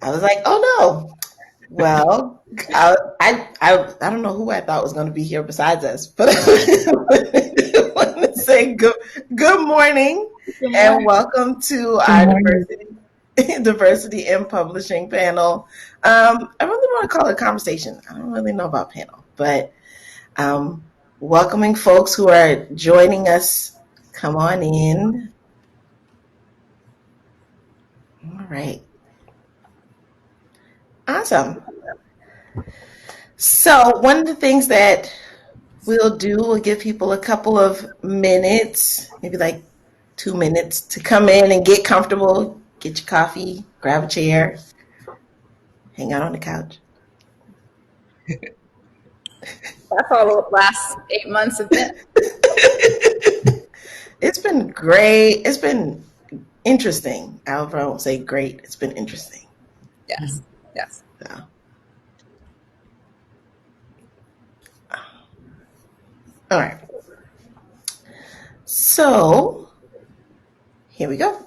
I was like, oh no. Well, I don't know who I thought was going to be here besides us, but I want to say good morning and welcome to our diversity in publishing panel. I really want to call it a conversation. I don't really know about panel, but welcoming folks who are joining us. Come on in. All right. Awesome. So one of the things that we'll give people a couple of minutes, maybe like 2 minutes, to come in and get comfortable, get your coffee, grab a chair, hang out on the couch. That's all the last 8 months have been. It's been great. It's been interesting. I won't say great. It's been interesting. Yes. Yes. So. All right. So here we go.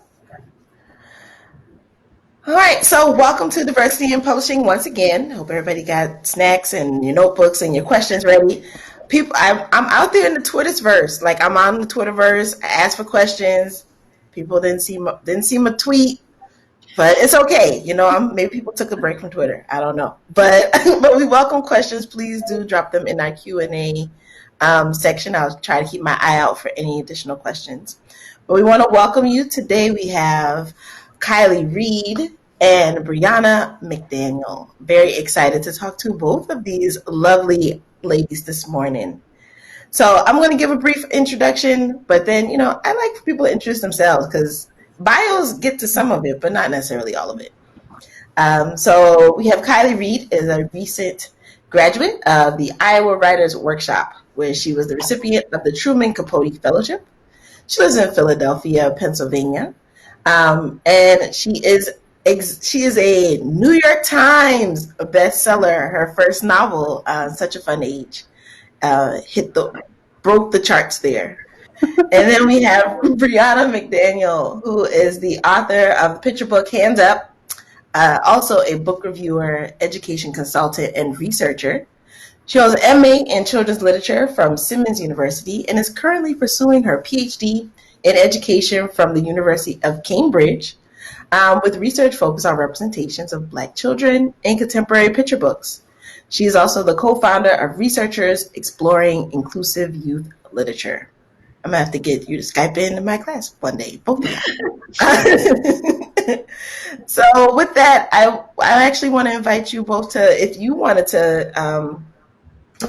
All right. So welcome to Diversity in Publishing once again. Hope everybody got snacks and your notebooks and your questions ready. People, I'm out there in the Twitterverse. Like I'm on the Twitterverse. I asked for questions. People didn't see my tweet. But it's okay. You know, maybe people took a break from Twitter. I don't know. But we welcome questions. Please do drop them in our Q&A section. I'll try to keep my eye out for any additional questions. But we want to welcome you. Today we have Kylie, Reid, and Brianna Mcdaniel. Very excited to talk to both of these lovely ladies this morning. So I'm going to give a brief introduction, but then, you know, I like for people to introduce themselves because bios get to some of it, but not necessarily all of it. So we have Kylie. Reid is a recent graduate of the Iowa Writers Workshop, where she was the recipient of the Truman Capote Fellowship. She lives in Philadelphia, Pennsylvania, and she is a New York Times bestseller. Her first novel, Such a Fun Age, broke the charts there. And then we have Brianna Mcdaniel, who is the author of the picture book Hands Up, also a book reviewer, education consultant, and researcher. She holds an MA in children's literature from Simmons University and is currently pursuing her Ph.D. in education from the University of Cambridge, with research focused on representations of Black children in contemporary picture books. She is also the co-founder of Researchers Exploring Inclusive Youth Literature. I'm going to have to get you to Skype into my class one day, both of you. So with that, I actually want to invite you both to, if you wanted to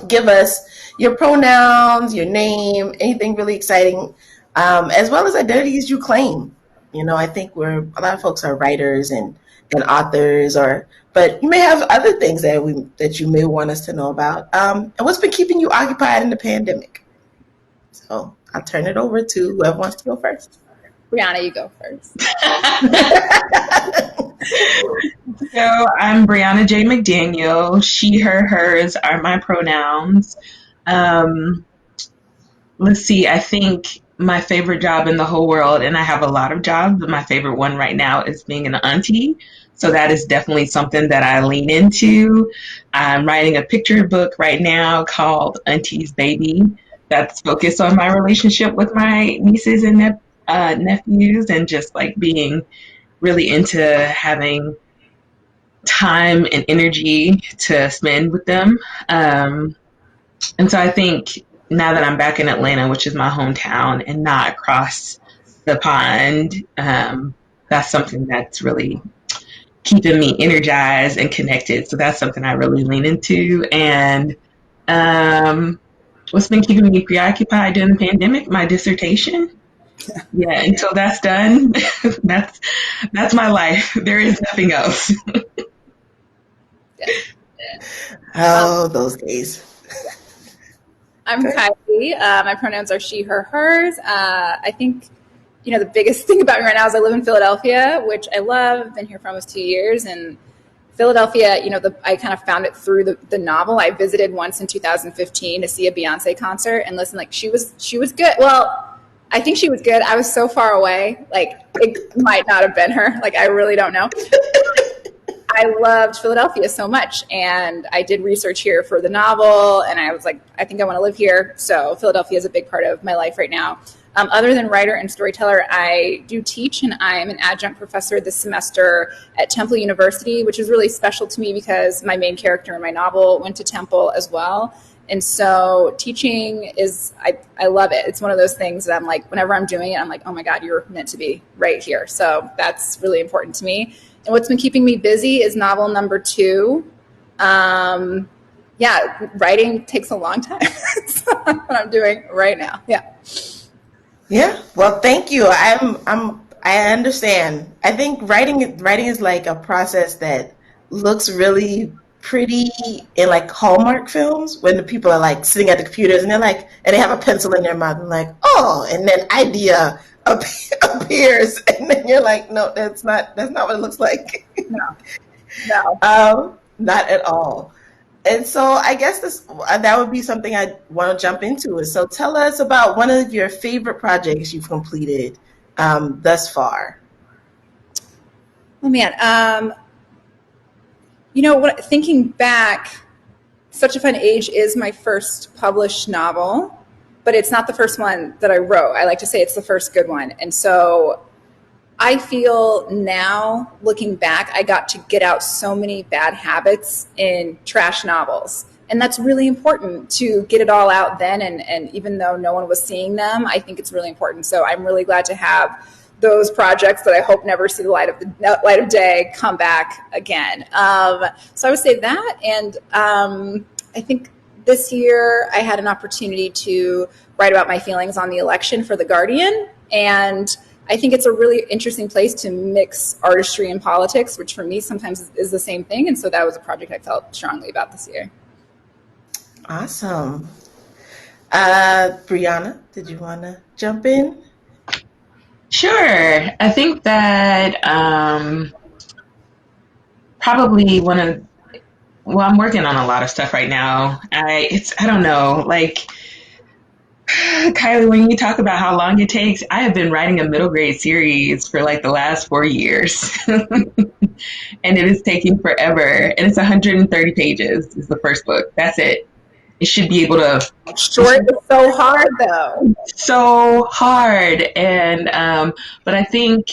give us your pronouns, your name, anything really exciting, as well as identities you claim. You know, I think a lot of folks are writers and authors, but you may have other things that you may want us to know about. And what's been keeping you occupied in the pandemic? So I'll turn it over to whoever wants to go first. Brianna, you go first. So I'm Brianna J. McDaniel. She, her, hers are my pronouns. Let's see, I think my favorite job in the whole world, and I have a lot of jobs, but my favorite one right now is being an auntie. So that is definitely something that I lean into. I'm writing a picture book right now called Auntie's Baby. That's focused on my relationship with my nieces and nephews, and just like being really into having time and energy to spend with them. And so I think now that I'm back in Atlanta, which is my hometown, and not across the pond, that's something that's really keeping me energized and connected. So that's something I really lean into. And what's been keeping me preoccupied during the pandemic? My dissertation. Yeah, until that's done, that's my life. There is nothing else. Oh, those days. I'm Kylie. My pronouns are she, her, hers. I think, the biggest thing about me right now is I live in Philadelphia, which I love. I've been here for almost 2 years. And Philadelphia, I kind of found it through the novel. I visited once in 2015 to see a Beyonce concert and listen, she was good. Well, I think she was good. I was so far away. It might not have been her. I really don't know. I loved Philadelphia so much, and I did research here for the novel, and I was like, I think I want to live here. So Philadelphia is a big part of my life right now. Other than writer and storyteller, I do teach, and I am an adjunct professor this semester at Temple University, which is really special to me because my main character in my novel went to Temple as well. And so teaching is, I love it. It's one of those things that I'm like, whenever I'm doing it, I'm like, oh my God, you're meant to be right here. So that's really important to me. And what's been keeping me busy is novel number 2. Yeah, writing takes a long time. So that's what I'm doing right now. Yeah. Yeah. Well, thank you. I understand. I think writing is like a process that looks really pretty in like Hallmark films when the people are like sitting at the computers and they're like, and they have a pencil in their mouth and like, oh, and then idea appears, and then you're like, no, that's not what it looks like. No, not at all. And so I guess that would be something I want to jump into. Is so tell us about one of your favorite projects you've completed thus far. Oh man, thinking back, Such a Fun Age is my first published novel, but it's not the first one that I wrote. I like to say it's the first good one. And so I feel now, looking back, I got to get out so many bad habits in trash novels. And that's really important to get it all out then. And even though no one was seeing them, I think it's really important. So I'm really glad to have those projects that I hope never see the light of day come back again. So I would say that. And I think this year I had an opportunity to write about my feelings on the election for The Guardian. And I think it's a really interesting place to mix artistry and politics, which for me sometimes is the same thing. And so that was a project I felt strongly about this year. Awesome. Brianna, did you want to jump in? Sure. I think that probably I'm working on a lot of stuff right now. I don't know, like, Kylie, when you talk about how long it takes, I have been writing a middle grade series for like the last 4 years. And it is taking forever. And it's 130 pages is the first book. That's it. It should be able to. Short is so hard though. So hard. And but I think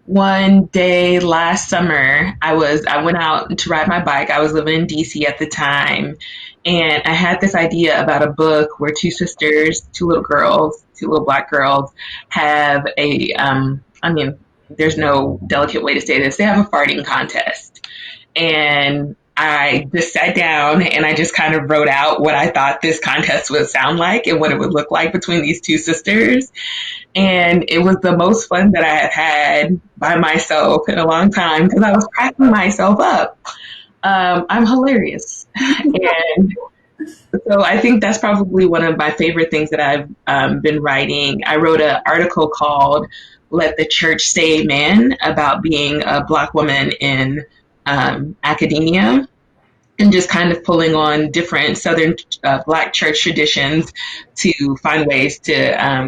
one day last summer I went out to ride my bike. I was living in DC at the time, and I had this idea about a book where two sisters, two little black girls, have there's no delicate way to say this. They have a farting contest. And I just sat down and I just kind of wrote out what I thought this contest would sound like and what it would look like between these two sisters. And it was the most fun that I have had by myself in a long time because I was cracking myself up. I'm hilarious. And so I think that's probably one of my favorite things that I've been writing. I wrote an article called Let the Church Say Amen about being a Black woman in academia, and just kind of pulling on different Southern Black church traditions to find ways to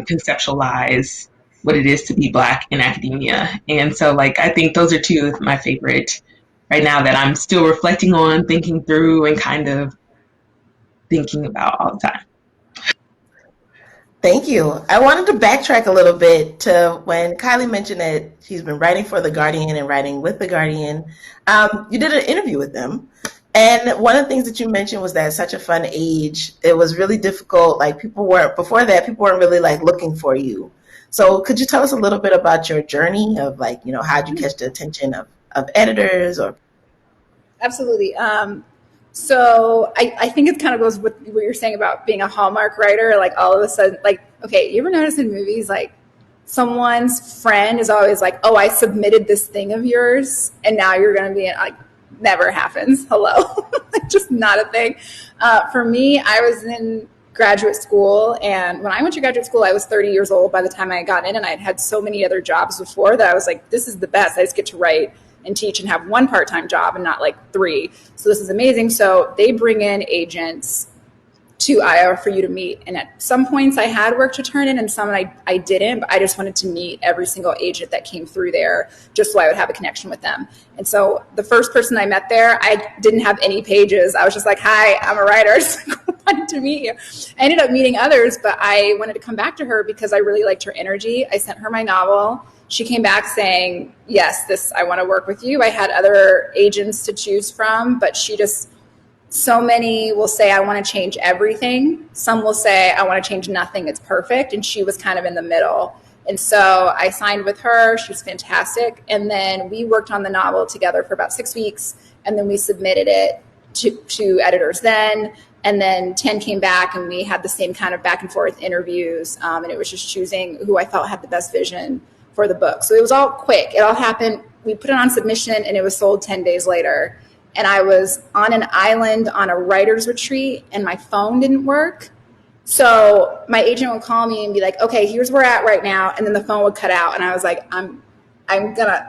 conceptualize what it is to be Black in academia. And so, like, I think those are two of my favorite right now that I'm still reflecting on, thinking through, and kind of thinking about all the time. Thank you. I wanted to backtrack a little bit to when Kylie mentioned that she's been writing for The Guardian and writing with The Guardian. You did an interview with them. And one of the things that you mentioned was that Such a Fun Age, it was really difficult. Like people weren't really like looking for you. So could you tell us a little bit about your journey of like, how'd you catch the attention of editors or? Absolutely. So I think it kind of goes with what you're saying about being a Hallmark writer. Like all of a sudden, like, okay, you ever notice in movies, like someone's friend is always like, oh, I submitted this thing of yours and now you're going to be in, like, never happens. Hello. Just not a thing. For me, I was in graduate school. And when I went to graduate school, I was 30 years old by the time I got in, and I had so many other jobs before that I was like, this is the best. I just get to write and teach and have one part-time job and not like 3. So this is amazing. So they bring in agents to Iowa for you to meet. And at some points I had work to turn in and some I didn't, but I just wanted to meet every single agent that came through there just so I would have a connection with them. And so the first person I met there, I didn't have any pages. I was just like, hi, I'm a writer. I just wanted to meet you. I ended up meeting others, but I wanted to come back to her because I really liked her energy. I sent her my novel. She came back saying, yes, I want to work with you. I had other agents to choose from, but so many will say, I want to change everything. Some will say, I want to change nothing. It's perfect. And she was kind of in the middle. And so I signed with her. She was fantastic. And then we worked on the novel together for about 6 weeks. And then we submitted it to editors then. And then 10 came back and we had the same kind of back and forth interviews. And it was just choosing who I felt had the best vision for the book. So it was all quick. It all happened. We put it on submission and it was sold 10 days later. And I was on an island on a writer's retreat and my phone didn't work. So my agent would call me and be like, okay, here's where we're at right now. And then the phone would cut out. And I was like, I'm gonna,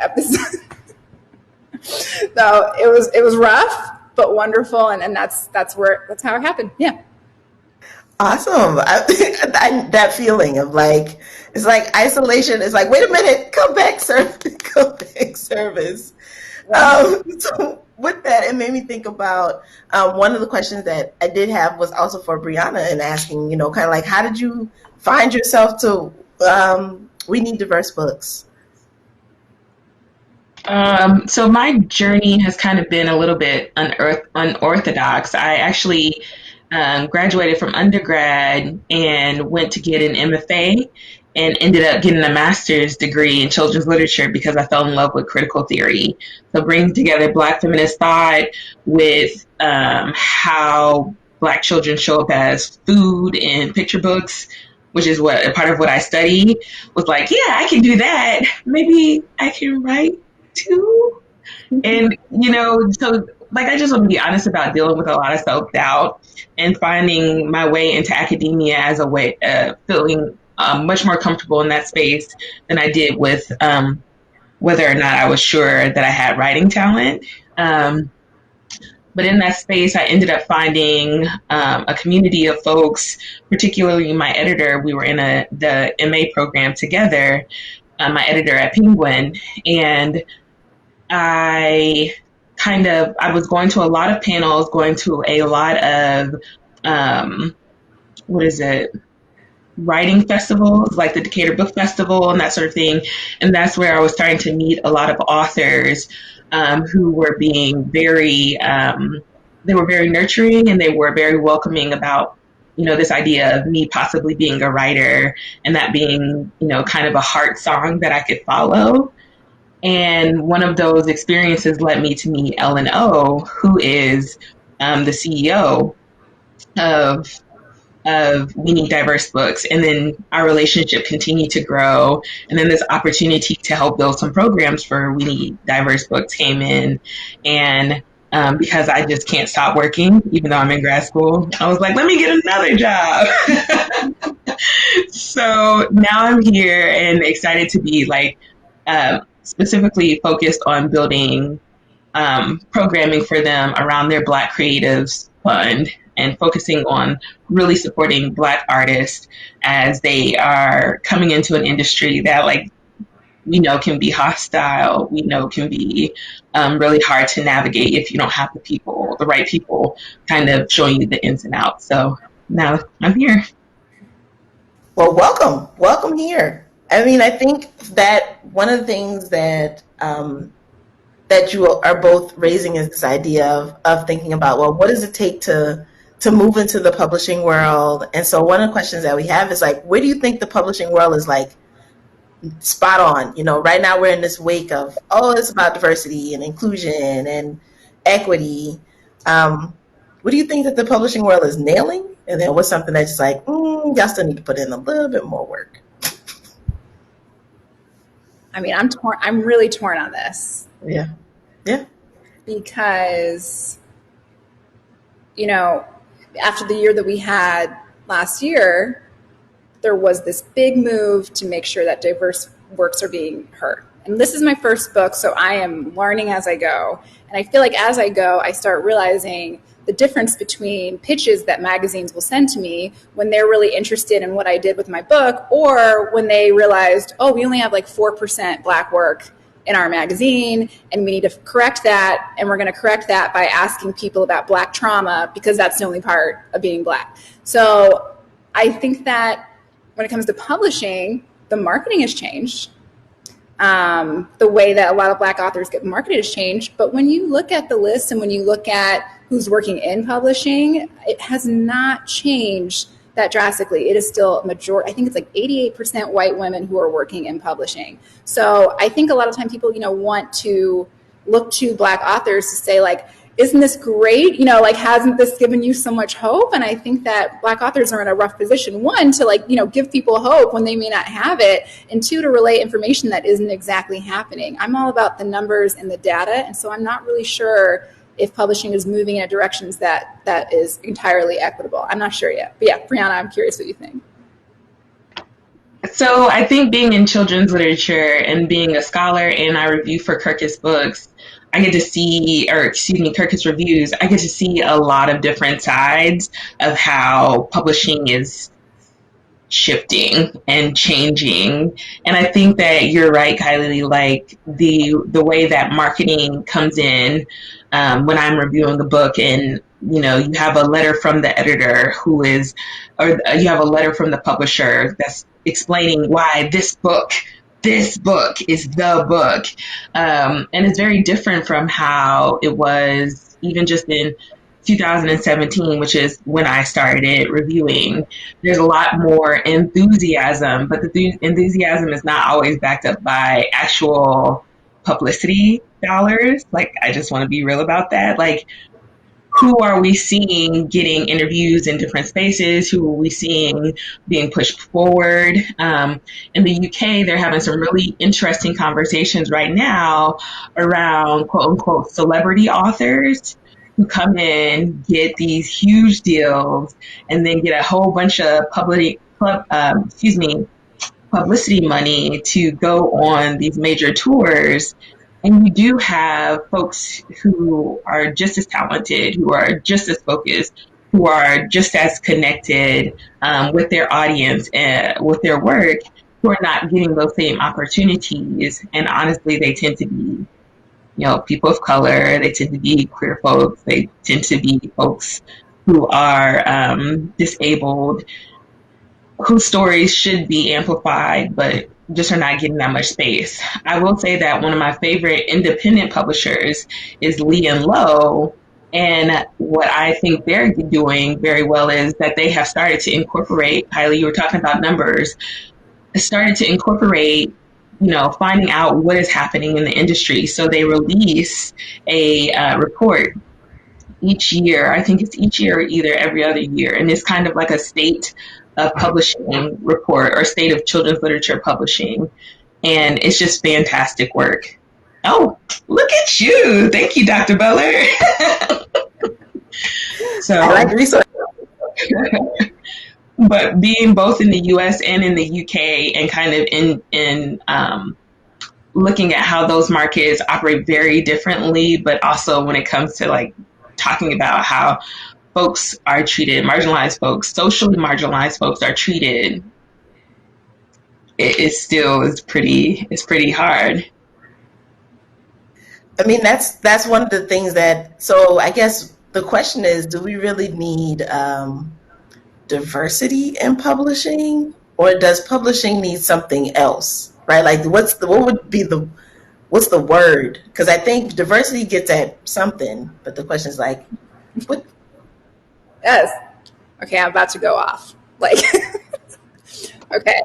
so it was rough, but wonderful. And that's how it happened. Yeah. Awesome. That feeling of like, it's like isolation. It's like, wait a minute, come back, service. So with that, it made me think about one of the questions that I did have was also for Brianna and asking, kind of like, how did you find yourself to we need diverse books? So my journey has kind of been a little bit unorthodox. I actually graduated from undergrad and went to get an MFA and ended up getting a master's degree in children's literature because I fell in love with critical theory. So bringing together Black feminist thought with how Black children show up as food in picture books, which is a part of what I study, was like, yeah, I can do that. Maybe I can write too. And, so like, I just want to be honest about dealing with a lot of self-doubt and finding my way into academia as a way of feeling much more comfortable in that space than I did with whether or not I was sure that I had writing talent. But in that space, I ended up finding a community of folks, particularly my editor. We were in the MA program together, my editor at Penguin, and I was going to a lot of panels, going to a lot of, writing festivals, like the Decatur Book Festival and that sort of thing. And that's where I was starting to meet a lot of authors who were being very nurturing and they were very welcoming about, this idea of me possibly being a writer and that being, kind of a heart song that I could follow. And one of those experiences led me to meet Ellen O, who is the CEO of We Need Diverse Books. And then our relationship continued to grow. And then this opportunity to help build some programs for We Need Diverse Books came in. And because I just can't stop working, even though I'm in grad school, I was like, let me get another job. So now I'm here and excited to be specifically focused on building programming for them around their Black Creatives Fund and focusing on really supporting Black artists as they are coming into an industry that can be hostile, can be really hard to navigate if you don't have the right people kind of showing you the ins and outs. So now I'm here. Well, welcome here. I mean, I think that one of the things that that you are both raising is this idea of thinking about, well, what does it take to move into the publishing world? And so one of the questions that we have is like, where do you think the publishing world is spot on? Right now we're in this wake of, it's about diversity and inclusion and equity. What do you think that the publishing world is nailing? And then what's something that's just like, y'all still need to put in a little bit more work? I mean, I'm torn. I'm really torn on this. Yeah. Because, after the year that we had last year, there was this big move to make sure that diverse works are being heard. And this is my first book, so I am learning as I go. And I feel like as I go, I start realizing the difference between pitches that magazines will send to me when they're really interested in what I did with my book, or when they realized, oh, we only have like 4% Black work in our magazine, and we need to correct that, and we're going to correct that by asking people about Black trauma, because that's the only part of being Black. So I think that when it comes to publishing, the marketing has changed. The way that a lot of Black authors get marketed has changed. But when you look at the list and when you look at who's working in publishing, it has not changed that drastically. It is still majority. I think it's like 88% white women who are working in publishing. So I think a lot of time people, want to look to Black authors to say, like, isn't this great? Hasn't this given you so much hope? And I think that Black authors are in a rough position, one, to give people hope when they may not have it, and two, to relay information that isn't exactly happening. I'm all about the numbers and the data, and so I'm not really sure if publishing is moving in a direction that is entirely equitable. I'm not sure yet. But yeah, Brianna, I'm curious what you think. So I think being in children's literature and being a scholar, and I review for Kirkus Books, I get to see, Kirkus Reviews, I get to see a lot of different sides of how publishing is shifting and changing. And I think that you're right, Kylie, like the way that marketing comes in when I'm reviewing a book, and you have a letter from the editor or you have a letter from the publisher that's explaining why this book is the book. And it's very different from how it was even just in 2017, which is when I started reviewing. There's a lot more enthusiasm, but the enthusiasm is not always backed up by actual publicity dollars. Like, I just want to be real about that. Like, who are we seeing getting interviews in different spaces? Who are we seeing being pushed forward? In the UK, they're having some really interesting conversations right now around quote unquote celebrity authors who come in, get these huge deals, and then get a whole bunch of publicity money to go on these major tours. And you do have folks who are just as talented, who are just as focused, who are just as connected with their audience and with their work, who are not getting those same opportunities. And honestly, they tend to be, people of color. They tend to be queer folks. They tend to be folks who are disabled, whose stories should be amplified, but just are not getting that much space. I will say that one of my favorite independent publishers is Lee and Low. And what I think they're doing very well is that they have started to incorporate, Kylie, you were talking about numbers, started to incorporate, finding out what is happening in the industry. So they release a report each year. I think it's each year or either every other year. And it's kind of like a state of publishing report or state of children's literature publishing. And it's just fantastic work. Oh, look at you. Thank you, Dr. Butler. So I like research. But being both in the US and in the UK, and kind of in looking at how those markets operate very differently, but also when it comes to like talking about how folks are treated, marginalized folks, socially marginalized folks are treated, it's pretty hard. I mean, that's one of the things that, so I guess the question is, do we really need diversity in publishing, or does publishing need something else, right? Like, what's the word? Because I think diversity gets at something, but the question is like, what? Yes. Okay, I'm about to go off. Like, okay.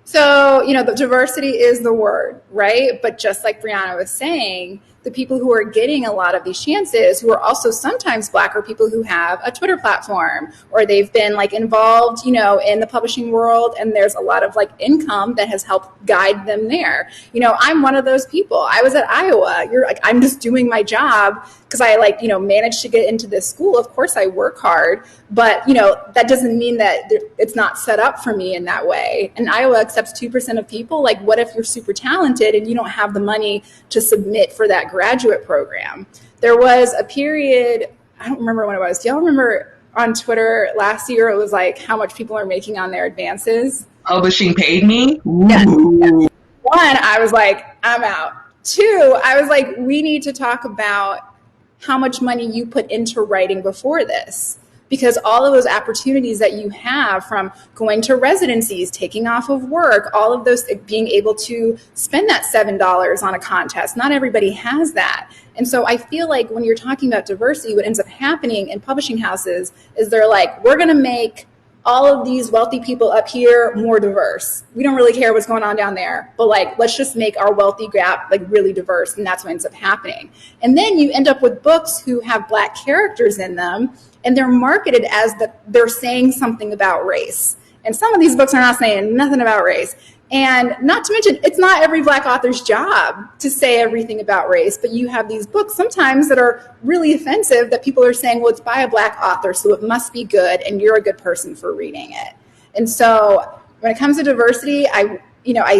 So, the diversity is the word, right? But just like Brianna was saying, the people who are getting a lot of these chances, who are also sometimes Black, are people who have a Twitter platform, or they've been like involved, in the publishing world, and there's a lot of like income that has helped guide them there. I'm one of those people. I was at Iowa. I'm just doing my job because I managed to get into this school. Of course I work hard, but that doesn't mean that it's not set up for me in that way. And Iowa accepts 2% of people. Like, what if you're super talented and you don't have the money to submit for that graduate program. There was a period, I don't remember when it was. Do y'all remember on Twitter last year, it was like how much people are making on their advances? Publishing paid me? Yes. One, I was like, I'm out. Two, I was like, we need to talk about how much money you put into writing before this. Because all of those opportunities that you have from going to residencies, taking off of work, all of those, being able to spend that $7 on a contest, not everybody has that. And so I feel like when you're talking about diversity, what ends up happening in publishing houses is they're like, we're going to make all of these wealthy people up here more diverse. We don't really care what's going on down there, but like, let's just make our wealthy gap like really diverse. And that's what ends up happening. And then you end up with books who have Black characters in them, and they're marketed as they're saying something about race. And some of these books are not saying nothing about race. And not to mention, it's not every Black author's job to say everything about race, but you have these books sometimes that are really offensive that people are saying, well, it's by a Black author, so it must be good, and you're a good person for reading it. And so when it comes to diversity, I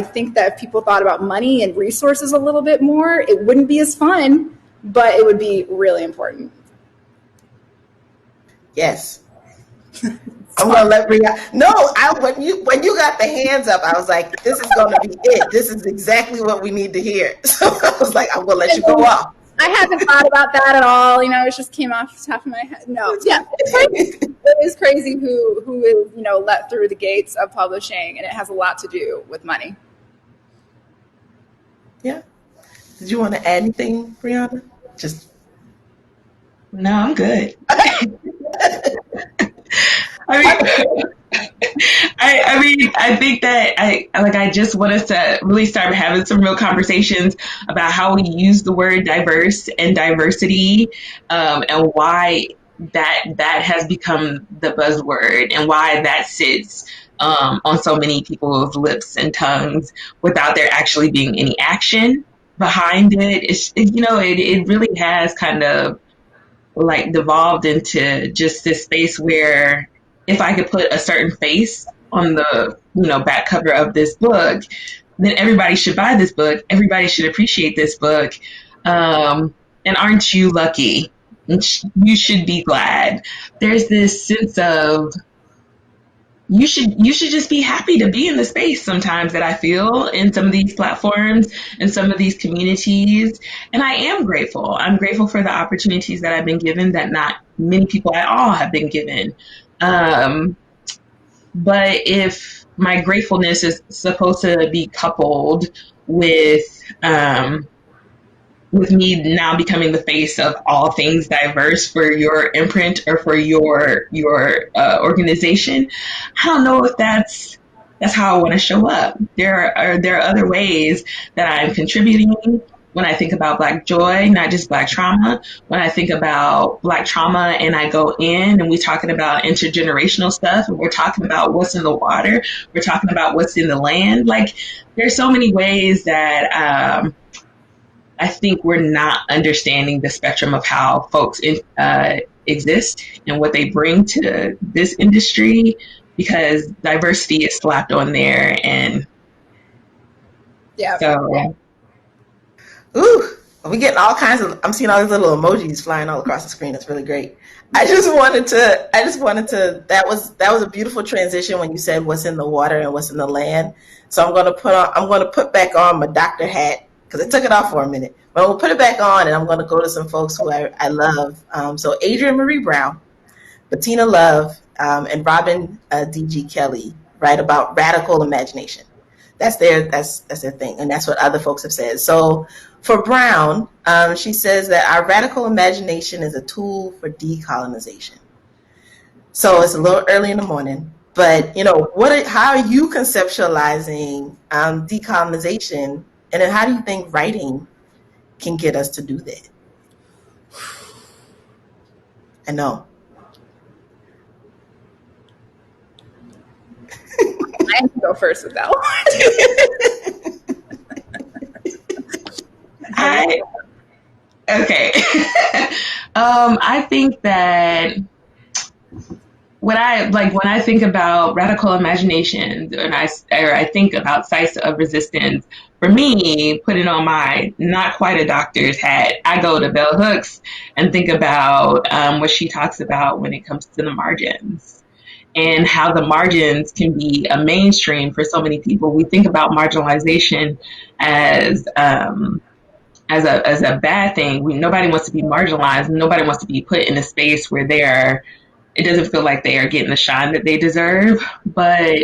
think that if people thought about money and resources a little bit more, it wouldn't be as fun, but it would be really important. Yes. I'm gonna let Brianna. No, when you got the hands up, I was like, this is gonna be it. This is exactly what we need to hear. So I was like, I'm gonna let you go off. I haven't thought about that at all. It just came off the top of my head. No, yeah, it's crazy. It is crazy who is let through the gates of publishing, and it has a lot to do with money. Yeah. Did you want to add anything, Brianna? No, I'm good. I think that I just want us to really start having some real conversations about how we use the word diverse and diversity, and why that has become the buzzword, and why that sits on so many people's lips and tongues without there actually being any action behind it. It really has kind of like devolved into just this space where if I could put a certain face on the back cover of this book, then everybody should buy this book. Everybody should appreciate this book. And aren't you lucky? You should be glad. There's this sense of you should just be happy to be in the space sometimes that I feel in some of these platforms and some of these communities. And I am grateful. I'm grateful for the opportunities that I've been given that not many people at all have been given. But if my gratefulness is supposed to be coupled with me now becoming the face of all things diverse for your imprint or for your organization, I don't know if that's how I want to show up. There are other ways that I'm contributing. When I think about Black joy, not just Black trauma, when I think about Black trauma and I go in and we're talking about intergenerational stuff, and we're talking about what's in the water, we're talking about what's in the land. Like, there's so many ways that I think we're not understanding the spectrum of how folks exist and what they bring to this industry, because diversity is slapped on there. And yeah. So, ooh, we getting all kinds of. I'm seeing all these little emojis flying all across the screen. That's really great. I just wanted to. That was a beautiful transition when you said what's in the water and what's in the land. So I'm going to put back on my doctor hat, because I took it off for a minute. But we'll put it back on, and I'm going to go to some folks who I love. So Adrienne Marie Brown, Bettina Love, and Robin D.G. Kelly write about radical imagination. That's their thing, and that's what other folks have said. So for Brown, she says that our radical imagination is a tool for decolonization. So it's a little early in the morning, but how are you conceptualizing decolonization, and then how do you think writing can get us to do that? I know. I have to go first with that one. Okay. I think that what I like when I think about radical imagination and I think about sites of resistance, for me, putting on my not quite a doctor's hat, I go to Bell Hooks and think about what she talks about when it comes to the margins and how the margins can be a mainstream for so many people. We think about marginalization as as a bad thing. Nobody wants to be marginalized. Nobody wants to be put in a space where it doesn't feel like they are getting the shine that they deserve. But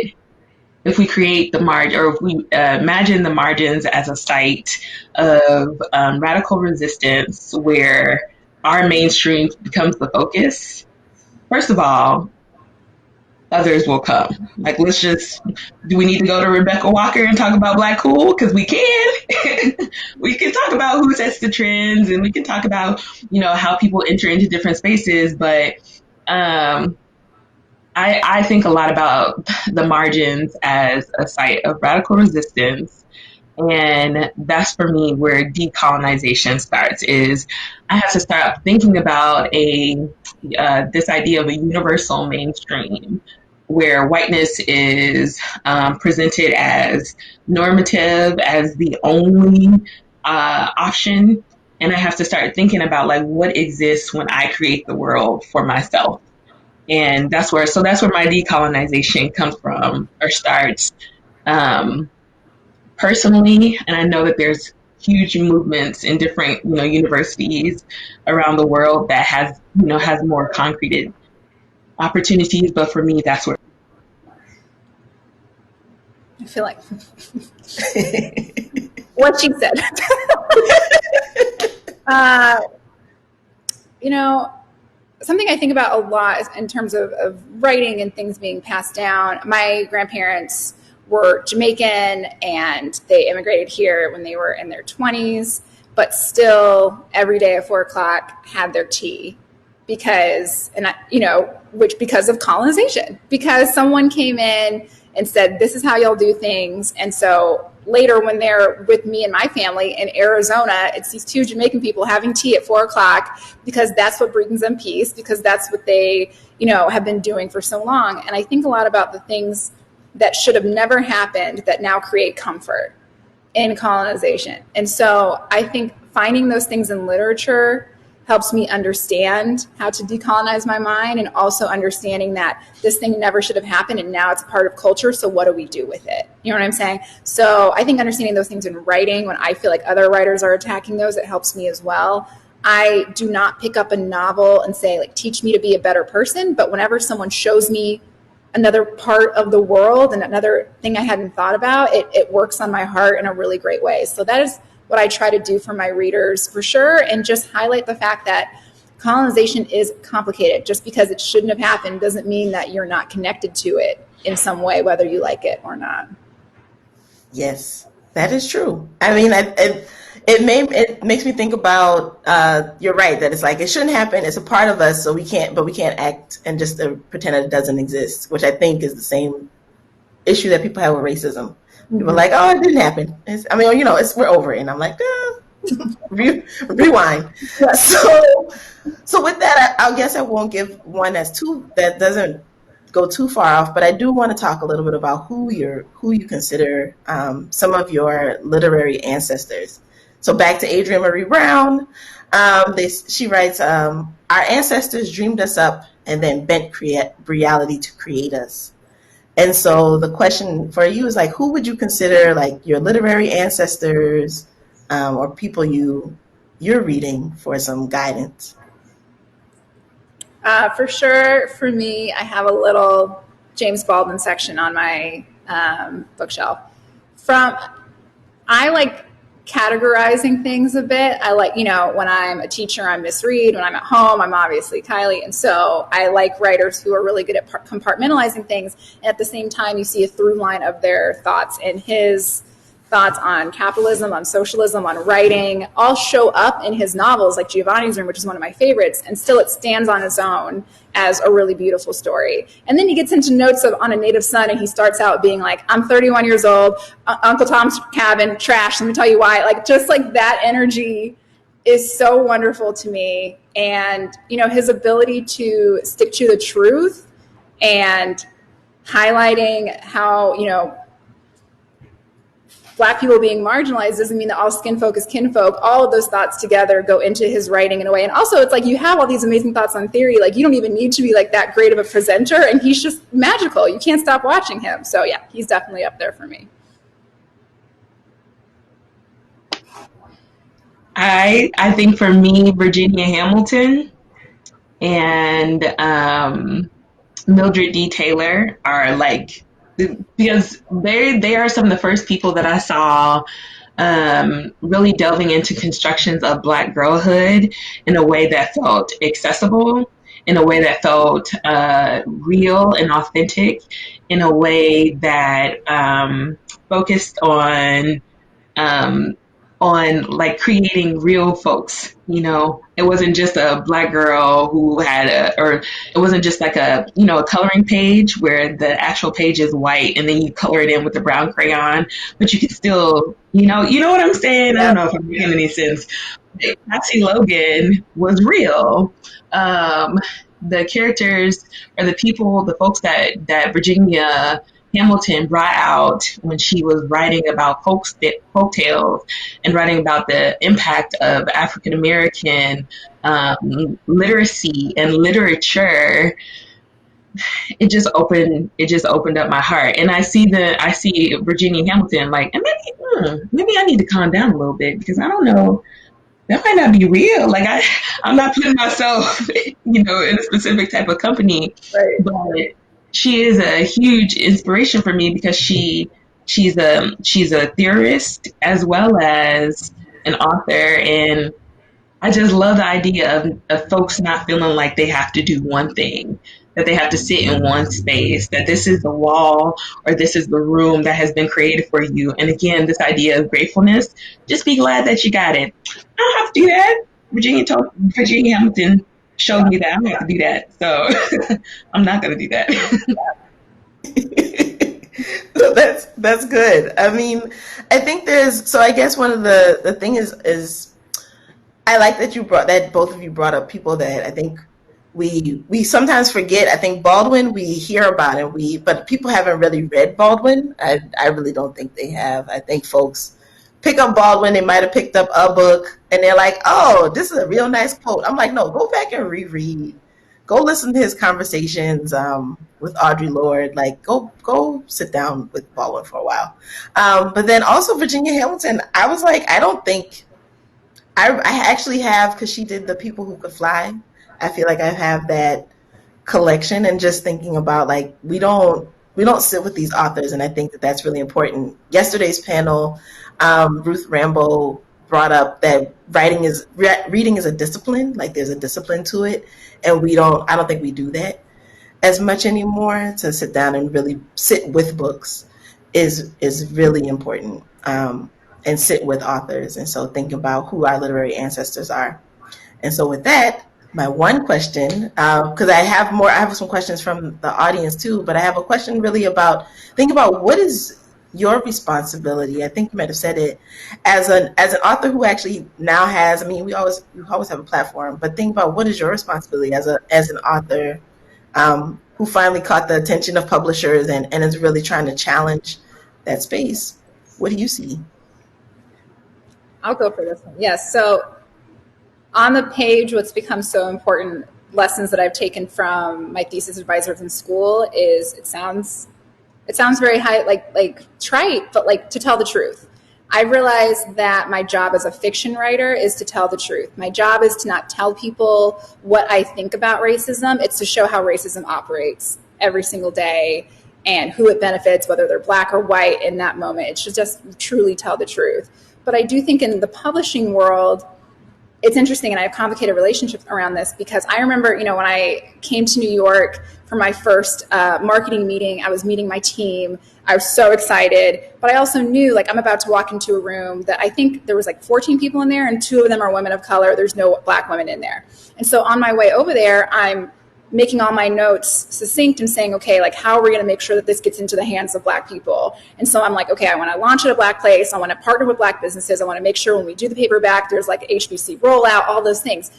if we create the margin, or if we imagine the margins as a site of radical resistance where our mainstream becomes the focus, first of all, others will come. Like, do we need to go to Rebecca Walker and talk about Black Cool? Because we can. We can talk about who sets the trends, and we can talk about, how people enter into different spaces. But I think a lot about the margins as a site of radical resistance. And that's for me where decolonization starts, is I have to start thinking about this idea of a universal mainstream where whiteness is presented as normative, as the only option. And I have to start thinking about like what exists when I create the world for myself. And that's where my decolonization comes from, or starts. Personally, and I know that there's huge movements in different, universities around the world that has more concrete opportunities. But for me, that's where I feel like what she said. Something I think about a lot is in terms of writing and things being passed down. My grandparents were Jamaican and they immigrated here when they were in their 20s, but still every day at 4:00 had their tea because of colonization, because someone came in and said, this is how y'all do things. And so later when they're with me and my family in Arizona, it's these two Jamaican people having tea at 4:00 because that's what brings them peace, because that's what they, have been doing for so long. And I think a lot about the things that should have never happened that now create comfort in colonization. And so I think finding those things in literature helps me understand how to decolonize my mind, and also understanding that this thing never should have happened and now it's part of culture. So what do we do with it? You know what I'm saying? So I think understanding those things in writing, when I feel like other writers are attacking those, it helps me as well. I do not pick up a novel and say, like, teach me to be a better person. But whenever someone shows me another part of the world and another thing I hadn't thought about, it works on my heart in a really great way. So that is what I try to do for my readers, for sure, and just highlight the fact that colonization is complicated. Just because it shouldn't have happened doesn't mean that you're not connected to it in some way, whether you like it or not. Yes, that is true. I mean, it makes me think about, you're right, that it's like, it shouldn't happen. It's a part of us, so we can't act and just pretend that it doesn't exist, which I think is the same issue that people have with racism. People are like, oh, it didn't happen. We're over it. And I'm like, rewind. So with that, I guess I won't give one that doesn't go too far off, but I do want to talk a little bit about who you consider some of your literary ancestors. So back to Adrienne Maree Brown, she writes, our ancestors dreamed us up and then bent reality to create us. And so the question for you is, like, who would you consider like your literary ancestors, or people you're reading for some guidance? For sure, for me, I have a little James Baldwin section on my bookshelf. I like categorizing things a bit. I like, when I'm a teacher, I'm Miss Reid. When I'm at home, I'm obviously Kylie. And so I like writers who are really good at compartmentalizing things. And at the same time, you see a through line of their thoughts, and his thoughts on capitalism, on socialism, on writing, all show up in his novels, like Giovanni's Room, which is one of my favorites, and still it stands on its own as a really beautiful story. And then he gets into notes on a native son, and he starts out being like, I'm 31 years old, Uncle Tom's Cabin, trash, let me tell you why. Like, just like that energy is so wonderful to me. And, his ability to stick to the truth and highlighting how, Black people being marginalized doesn't mean that all skin folk is kinfolk. All of those thoughts together go into his writing in a way. And also, it's like you have all these amazing thoughts on theory. Like, you don't even need to be like that great of a presenter, and he's just magical. You can't stop watching him. So yeah, he's definitely up there for me. I think for me, Virginia Hamilton and Mildred D. Taylor are like, because they are some of the first people that I saw really delving into constructions of Black girlhood in a way that felt accessible, in a way that felt real and authentic, in a way that focused on like creating real folks. It wasn't just a Black girl who had or it wasn't just like a coloring page where the actual page is white and then you color it in with the brown crayon, but you can still, you know what I'm saying? I don't know if I'm making any sense. Patsy Logan was real. The characters or the people, the folks that Virginia Hamilton brought out when she was writing about folk tales and writing about the impact of African American literacy and literature. It just opened up my heart, and I see Virginia Hamilton like, and maybe I need to calm down a little bit, because I don't know. That might not be real. Like I'm not putting myself, in a specific type of company, right. But she is a huge inspiration for me because she's a theorist as well as an author, and I just love the idea of folks not feeling like they have to do one thing, that they have to sit in one space, that this is the wall or this is the room that has been created for you. And again, this idea of gratefulness, just be glad that you got it. I don't have to do that. Virginia Hamilton showed me that I don't have to do that. So I'm not going to do that. So that's good. I mean, I think I guess one of the thing is I like that both of you brought up people that I think we sometimes forget. I think Baldwin, we hear about it, but people haven't really read Baldwin. I really don't think they have. I think folks pick up Baldwin, they might have picked up a book, and they're like, oh, this is a real nice quote. I'm like, no, go back and reread. Go listen to his conversations with Audre Lorde. Like, go sit down with Baldwin for a while. But then also Virginia Hamilton, I was like, I don't think, I actually have, because she did The People Who Could Fly. I feel like I have that collection, and just thinking about, like, we don't sit with these authors, and I think that that's really important. Yesterday's panel, Ruth Rambo brought up that reading is a discipline. Like, there's a discipline to it, and I don't think we do that as much anymore. To sit down and really sit with books is really important, and sit with authors. And so think about who our literary ancestors are. And so with that, my one question, because I have some questions from the audience too, but I have a question really think about what is your responsibility. I think you might have said it as an author who actually now has, we always have a platform, but think about what is your responsibility as an author who finally caught the attention of publishers and is really trying to challenge that space. What do you see? I'll go for this one. Yes. So on the page, what's become so important, lessons that I've taken from my thesis advisors in school, is it sounds very high, like trite, but like, to tell the truth. I realized that my job as a fiction writer is to tell the truth. My job is to not tell people what I think about racism. It's to show how racism operates every single day and who it benefits, whether they're Black or white in that moment. It should just truly tell the truth. But I do think in the publishing world, it's interesting, and I have complicated relationships around this, because I remember, when I came to New York for my first marketing meeting, I was meeting my team. I was so excited, but I also knew, like, I'm about to walk into a room that I think there was like 14 people in there, and 2 of them are women of color. There's no Black women in there. And so on my way over there, I'm making all my notes succinct and saying, okay, like, how are we going to make sure that this gets into the hands of Black people? And so I'm like, okay, I want to launch at a Black place. I want to partner with Black businesses. I want to make sure when we do the paperback, there's like HBC rollout, all those things.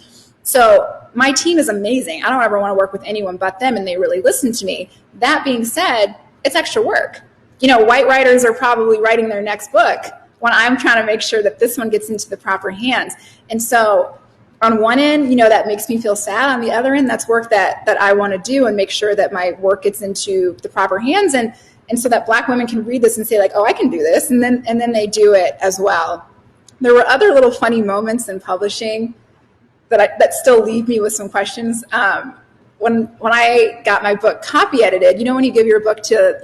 So my team is amazing. I don't ever want to work with anyone but them, and they really listen to me. That being said, it's extra work. White writers are probably writing their next book when I'm trying to make sure that this one gets into the proper hands. And so on one end, that makes me feel sad. On the other end, that's work that I want to do and make sure that my work gets into the proper hands, and so that Black women can read this and say, like, oh, I can do this, and then they do it as well. There were other little funny moments in publishing that still leave me with some questions. When I got my book copy edited, when you give your book to,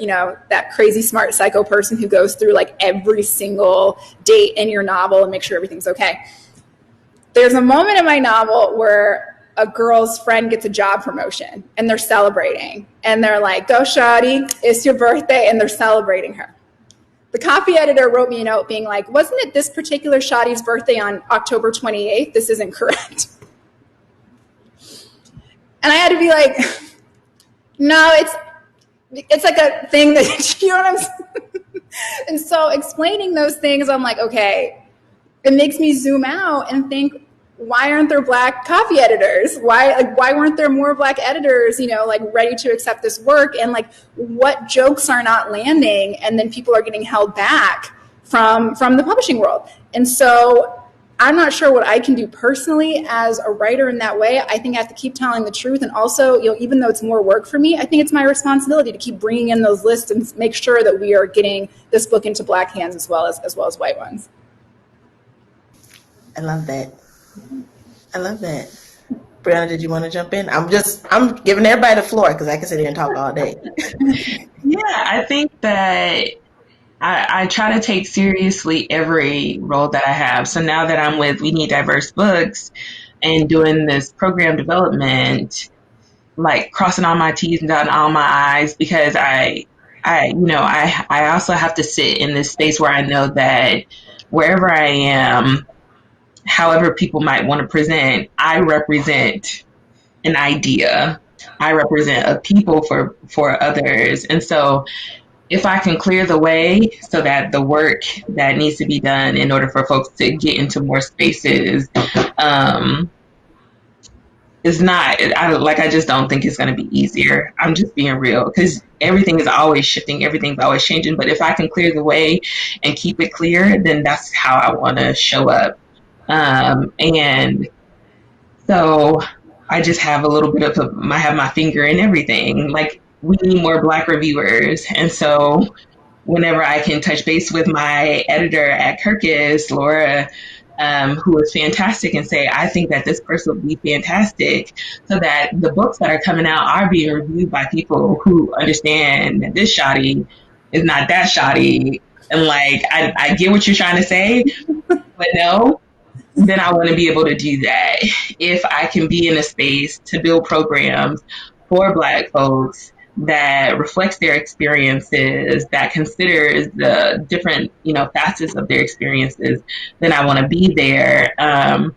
that crazy smart psycho person who goes through like every single date in your novel and make sure everything's okay. There's a moment in my novel where a girl's friend gets a job promotion and they're celebrating. And they're like, go shawty, it's your birthday, and they're celebrating her. The copy editor wrote me a note being like, wasn't it this particular shawty's birthday on October 28th? This isn't correct. And I had to be like, no, it's like a thing that, you know what I'm saying? And so explaining those things, I'm like, okay, it makes me zoom out and think, why aren't there Black copy editors? Why weren't there more Black editors, ready to accept this work? And like, what jokes are not landing? And then people are getting held back from the publishing world. And so I'm not sure what I can do personally as a writer in that way. I think I have to keep telling the truth. And also, even though it's more work for me, I think it's my responsibility to keep bringing in those lists and make sure that we are getting this book into Black hands as well as white ones. I love that. Brianna, did you want to jump in? I'm giving everybody the floor because I can sit here and talk all day. Yeah, I think that I try to take seriously every role that I have. So now that I'm with We Need Diverse Books and doing this program development, like crossing all my T's and dotting all my I's, because I also have to sit in this space where I know that wherever I am, however people might want to present, I represent an idea. I represent a people for others. And so if I can clear the way so that the work that needs to be done in order for folks to get into more spaces is not, I just don't think it's going to be easier. I'm just being real, because everything is always shifting. Everything's always changing. But if I can clear the way and keep it clear, then that's how I want to show up. And so I just have a little bit of I have my finger in everything. Like, we need more Black reviewers. And so whenever I can touch base with my editor at Kirkus, Laura, who is fantastic, and say, I think that this person would be fantastic, so that the books that are coming out are being reviewed by people who understand that this shoddy is not that shoddy. And like, I get what you're trying to say, but no, then I want to be able to do that. If I can be in a space to build programs for Black folks that reflects their experiences, that considers the different, facets of their experiences, then I want to be there. And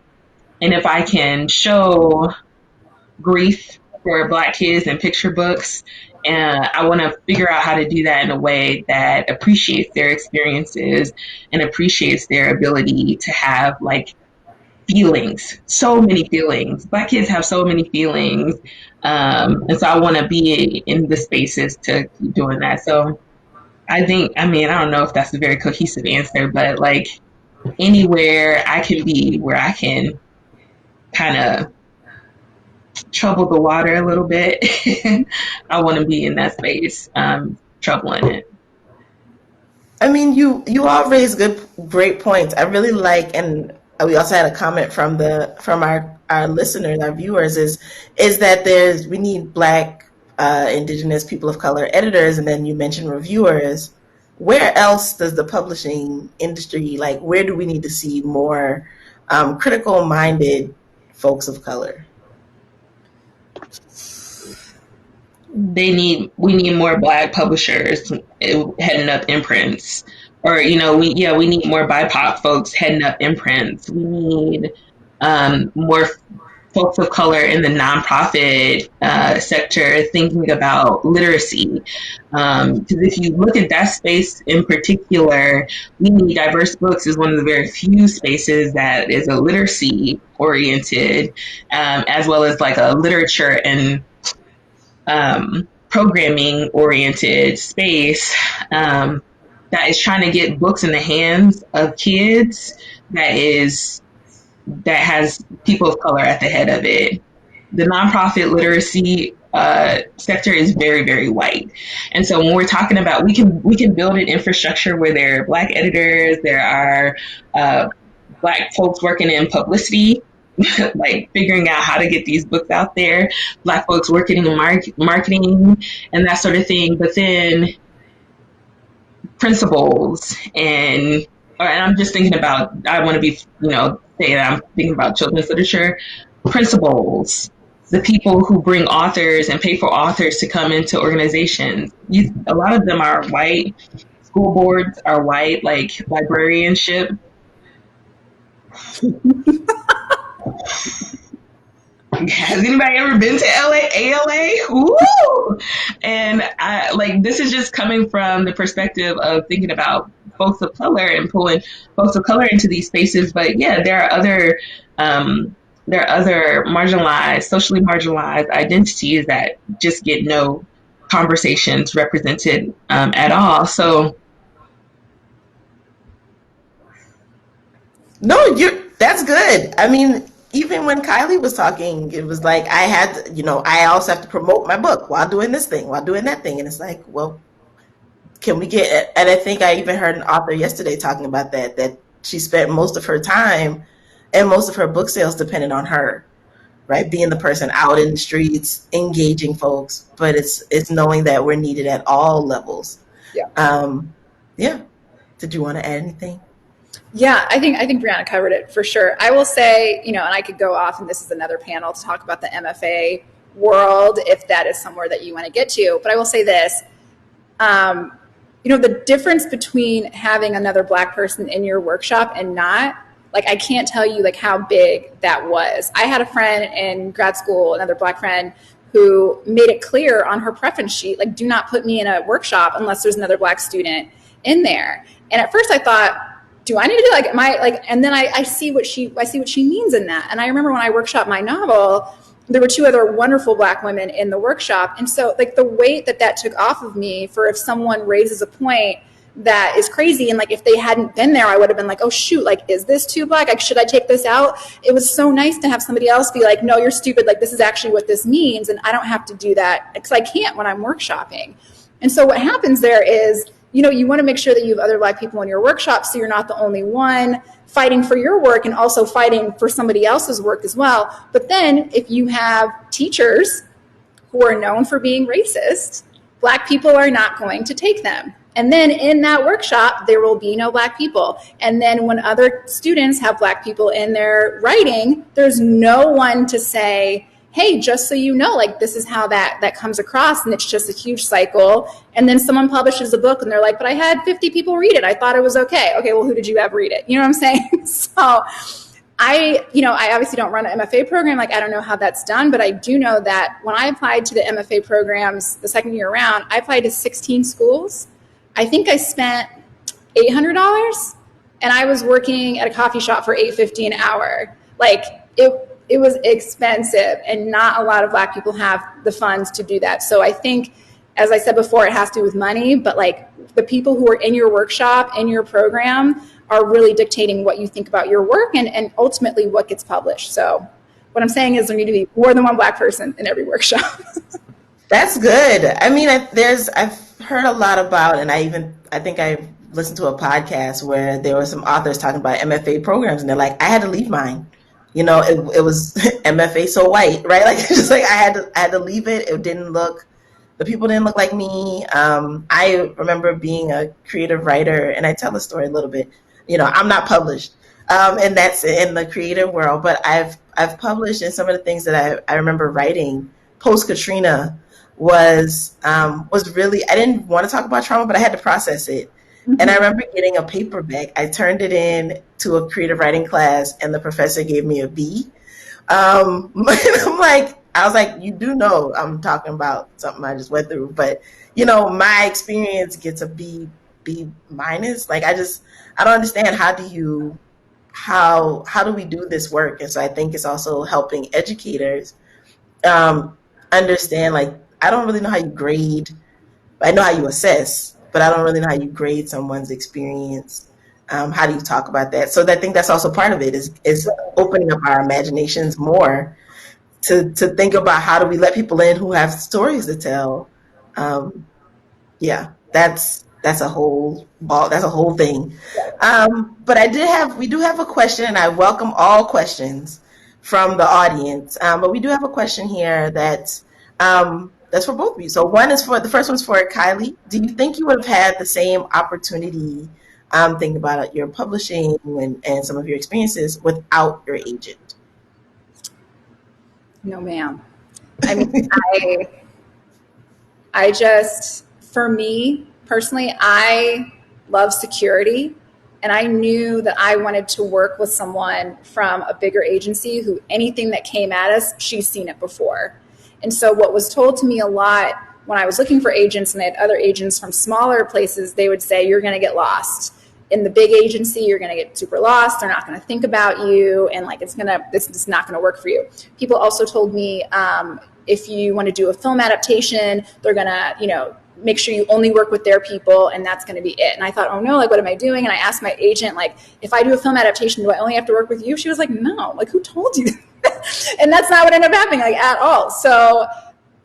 if I can show grief for Black kids in picture books, and I want to figure out how to do that in a way that appreciates their experiences and appreciates their ability to have like feelings, so many feelings. Black kids have so many feelings. And so I want to be in the spaces to keep doing that. So I don't know if that's a very cohesive answer, but like anywhere I can be where I can kind of trouble the water a little bit, I want to be in that space, troubling it. I mean, you all raised great points. I really like, and we also had a comment from our listeners, our viewers, is that we need Black, Indigenous, people of color editors, and then you mentioned reviewers. Where else does the publishing industry, like, where do we need to see more critical-minded folks of color? We need more Black publishers heading up imprints. Or, we need more BIPOC folks heading up imprints. We need more folks of color in the nonprofit sector thinking about literacy. Because if you look at that space in particular, We Need Diverse Books is one of the very few spaces that is a literacy oriented, as well as like a literature and programming oriented space that is trying to get books in the hands of kids that has people of color at the head of it. The nonprofit literacy sector is very, very white, and so when we're talking about we can build an infrastructure where there are Black editors, there are Black folks working in publicity, like figuring out how to get these books out there, Black folks working in marketing and that sort of thing, but then principals and I'm just thinking about, I want to be, say that I'm thinking about children's literature, principals, the people who bring authors and pay for authors to come into organizations. A lot of them are white. School boards are white, like librarianship. Has anybody ever been to ALA? Woo! And this is just coming from the perspective of thinking about folks of color and pulling folks of color into these spaces. But yeah, there are other marginalized, socially marginalized identities that just get no conversations represented at all. So no, that's good. I mean, even when Kylie was talking, it was like I also have to promote my book while doing this thing, while doing that thing. And it's like, well, can we get, and I think I even heard an author yesterday talking about that she spent most of her time and most of her book sales depended on her, right? Being the person out in the streets, engaging folks, but it's knowing that we're needed at all levels. Yeah. Yeah. Did you want to add anything? Yeah, I think Brianna covered it for sure. I will say, and I could go off, and this is another panel to talk about the MFA world, if that is somewhere that you want to get to. But I will say this, the difference between having another Black person in your workshop and not, I can't tell you how big that was. I had a friend in grad school, another Black friend, who made it clear on her preference sheet, do not put me in a workshop unless there's another Black student in there. And at first I thought, do I need to and then I see what she means in that. And I remember when I workshopped my novel, there were two other wonderful Black women in the workshop. And so the weight that took off of me for if someone raises a point that is crazy. And if they hadn't been there, I would have been oh shoot, is this too Black? Should I take this out? It was so nice to have somebody else be no, you're stupid. This is actually what this means. And I don't have to do that because I can't when I'm workshopping. And so what happens there is, you want to make sure that you have other Black people in your workshop so you're not the only one fighting for your work and also fighting for somebody else's work as well. But then if you have teachers who are known for being racist, Black people are not going to take them. And then in that workshop, there will be no Black people. And then when other students have Black people in their writing, there's no one to say, hey, just so you know, this is how that comes across, and it's just a huge cycle. And then someone publishes a book and they're but I had 50 people read it. I thought it was okay. Okay, well, who did you have read it? You know what I'm saying? So I obviously don't run an MFA program. I don't know how that's done, but I do know that when I applied to the MFA programs the second year around, I applied to 16 schools. I think I spent $800, and I was working at a coffee shop for $8.50 an hour. It was expensive, and not a lot of Black people have the funds to do that. So I think, as I said before, it has to do with money, but the people who are in your workshop, in your program, are really dictating what you think about your work and ultimately what gets published. So what I'm saying is there need to be more than one Black person in every workshop. That's good. I mean, I've heard a lot about, and I think I listened to a podcast where there were some authors talking about MFA programs, and they're I had to leave mine. It was MFA so white, right? I had to leave it. It didn't look, the people didn't look like me. I remember being a creative writer, and I tell the story a little bit. I'm not published, and that's in the creative world, but I've published, and some of the things that I remember writing post Katrina was really, I didn't want to talk about trauma, but I had to process it. And I remember getting a paperback. I turned it in to a creative writing class, and the professor gave me a B I'm like, I was like, you do know I'm talking about something I just went through, but my experience gets a B minus. Like I don't understand how do we do this work? And so I think it's also helping educators um, understand. Like I don't really know how you grade. I know how you assess, but I don't really know how you grade someone's experience. How do you talk about that? So I think that's also part of it is opening up our imaginations more to think about how do we let people in who have stories to tell. Um, yeah, that's a whole ball. That's a whole thing. But we do have a question, and I welcome all questions from the audience. But we do have a question here that's for both of you. So the first one's for Kylie. Do you think you would have had the same opportunity? Thinking about your publishing and some of your experiences without your agent. No, ma'am. I mean, I just, for me personally, I love security. And I knew that I wanted to work with someone from a bigger agency who anything that came at us, she's seen it before. And so what was told to me a lot when I was looking for agents, and I had other agents from smaller places, they would say, you're going to get lost. In the big agency, you're going to get super lost. They're not going to think about you. And like, it's just not going to work for you. People also told me, if you want to do a film adaptation, they're going to, make sure you only work with their people and that's going to be it. And I thought, oh no, like, what am I doing? And I asked my agent, like, if I do a film adaptation, do I only have to work with you? She was like, no, like, who told you? And that's not what ended up happening, like, at all. So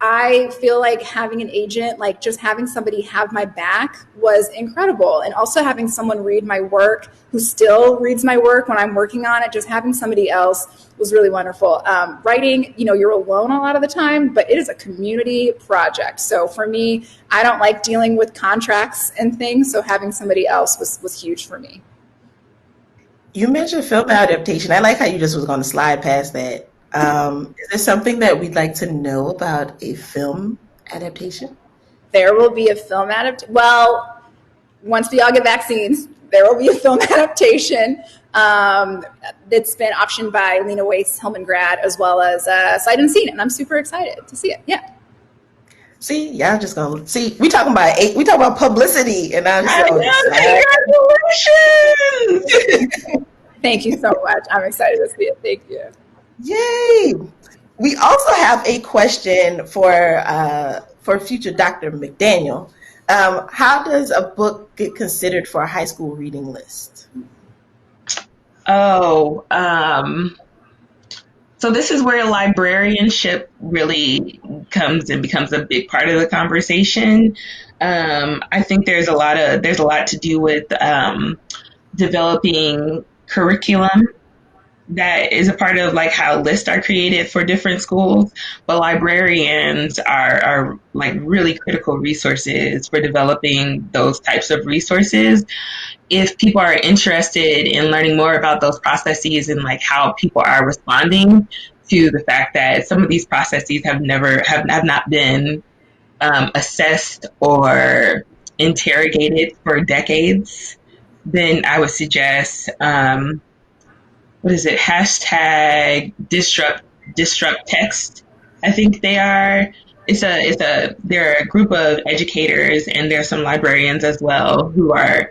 I feel like having an agent, like just having somebody have my back was incredible. And also having someone read my work who still reads my work when I'm working on it, just having somebody else was really wonderful. Writing, you're alone a lot of the time, but it is a community project. So for me, I don't like dealing with contracts and things. So having somebody else was huge for me. You mentioned film adaptation. I like how you just was going to slide past that. Is there something that we'd like to know about a film adaptation? There will be a film adaptation. Well, once we all get vaccines, there will be a film adaptation that's been optioned by Lena Waithe Hillman Grad, as well as so I hadn't seen it, and I'm super excited to see it. Yeah. See, y'all just gonna see. We talking about publicity, and I'm congratulations! Thank you so much. I'm excited to see it. Thank you. Yay! We also have a question for future Dr. McDaniel. How does a book get considered for a high school reading list? So this is where librarianship really comes and becomes a big part of the conversation. I think there's a lot to do with developing curriculum that is a part of like how lists are created for different schools, but librarians are like really critical resources for developing those types of resources. If people are interested in learning more about those processes and like how people are responding to the fact that some of these processes have not been assessed or interrogated for decades, then I would suggest hashtag disrupt text. I think they are. They're a group of educators, and there's some librarians as well who are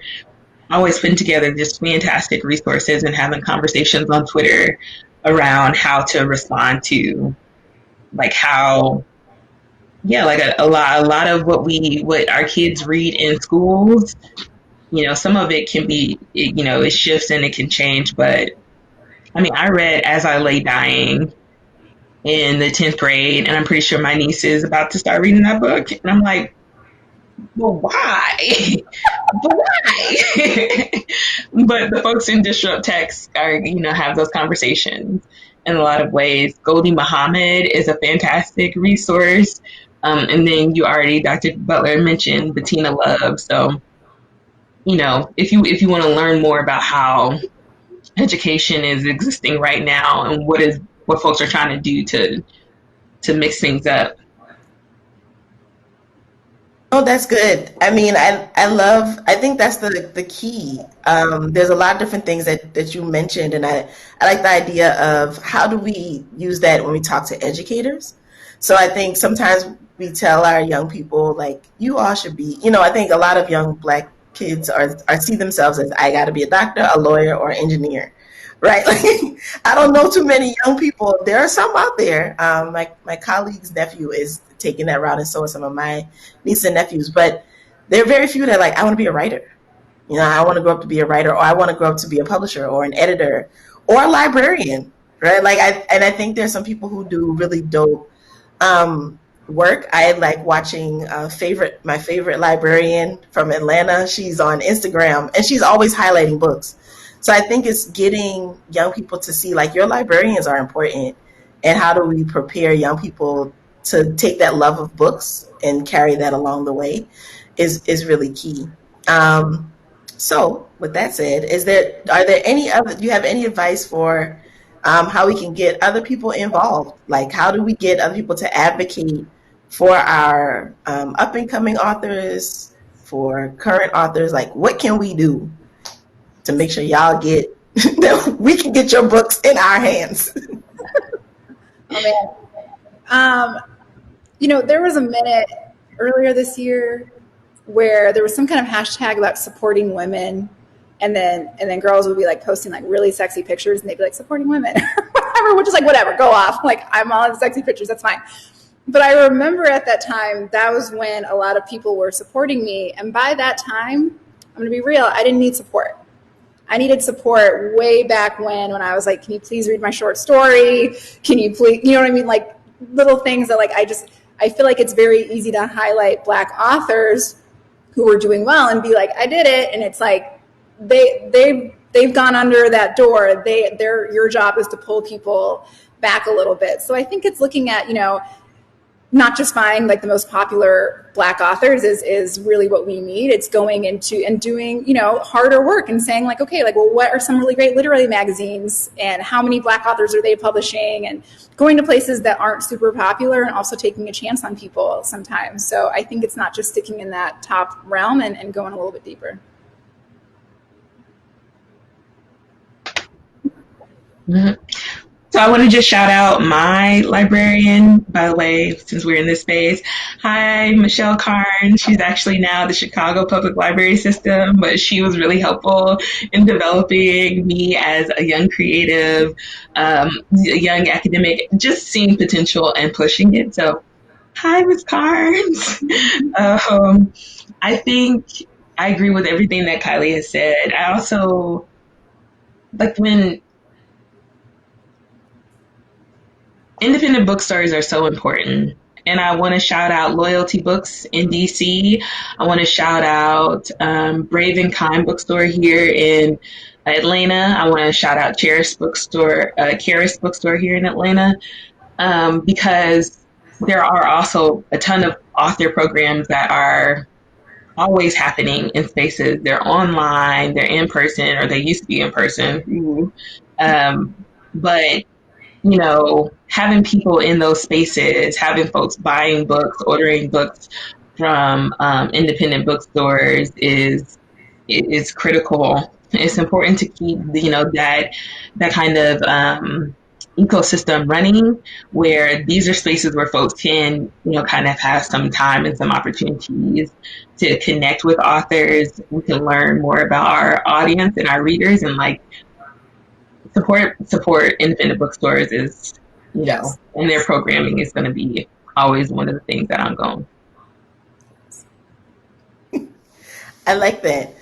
always putting together just fantastic resources and having conversations on Twitter around how to respond to like how like a lot of what our kids read in schools. Some of it can be it shifts and it can change, but I mean, I read As I Lay Dying in the 10th grade, and I'm pretty sure my niece is about to start reading that book. And I'm like, well, why? But why? But the folks in Disrupt Text are, have those conversations in a lot of ways. Goldie Muhammad is a fantastic resource. And then Dr. Butler mentioned Bettina Love. So, if you want to learn more about how education is existing right now and what folks are trying to do to mix things up. Oh, that's good. I mean, I think that's the key. There's a lot of different things that you mentioned, and I like the idea of how do we use that when we talk to educators. So I think sometimes we tell our young people, like, you all should be, I think a lot of young Black kids are see themselves as, I got to be a doctor, a lawyer, or engineer, right? Like, I don't know too many young people. There are some out there. My colleague's nephew is taking that route, and so are some of my nieces and nephews. But there are very few that are like, I want to be a writer. I want to grow up to be a writer, or I want to grow up to be a publisher, or an editor, or a librarian, right? Like, I think there's some people who do really dope work. I like watching my favorite librarian from Atlanta. She's on Instagram, and she's always highlighting books. So I think it's getting young people to see, like, your librarians are important, and how do we prepare young people to take that love of books and carry that along the way is really key. So with that said, are there any other, do you have any advice for how we can get other people involved? Like, how do we get other people to advocate for our up and coming authors, for current authors? Like, what can we do to make sure y'all get that we can get your books in our hands? Oh man. There was a minute earlier this year where there was some kind of hashtag about supporting women, and then girls would be like posting like really sexy pictures, and they'd be like, supporting women or whatever, which is like, whatever, go off. Like, I'm all in sexy pictures, that's fine. But I remember at that time, that was when a lot of people were supporting me. And by that time, I'm going to be real, I didn't need support. I needed support way back when I was like, can you please read my short story? Can you please, you know what I mean? Like, little things that, like, I feel like it's very easy to highlight Black authors who were doing well and be like, I did it. And it's like, they've gone under that door. Your job is to pull people back a little bit. So I think it's looking at, not just buying like the most popular Black authors is really what we need. It's going into and doing, harder work and saying like, okay, like, well, what are some really great literary magazines, and how many Black authors are they publishing, and going to places that aren't super popular, and also taking a chance on people sometimes. So I think it's not just sticking in that top realm and going a little bit deeper. Mm-hmm. So I want to just shout out my librarian, by the way, since we're in this space. Hi, Michelle Carnes. She's actually now the Chicago Public Library System, but she was really helpful in developing me as a young creative, a young academic, just seeing potential and pushing it. So hi, Ms. Carnes. I think I agree with everything that Kylie has said. I also, like, when independent bookstores are so important. And I want to shout out Loyalty Books in DC. I want to shout out Brave and Kind Bookstore here in Atlanta. I want to shout out Charis Bookstore here in Atlanta, because there are also a ton of author programs that are always happening in spaces. They're online, they're in person, or they used to be in person. But having people in those spaces, having folks buying books, ordering books from independent bookstores is critical. It's important to keep that kind of ecosystem running, where these are spaces where folks can kind of have some time and some opportunities to connect with authors. We can learn more about our audience and our readers, and like support independent bookstores is, Yes. and their programming is going to be always one of the things that I'm going. I like that.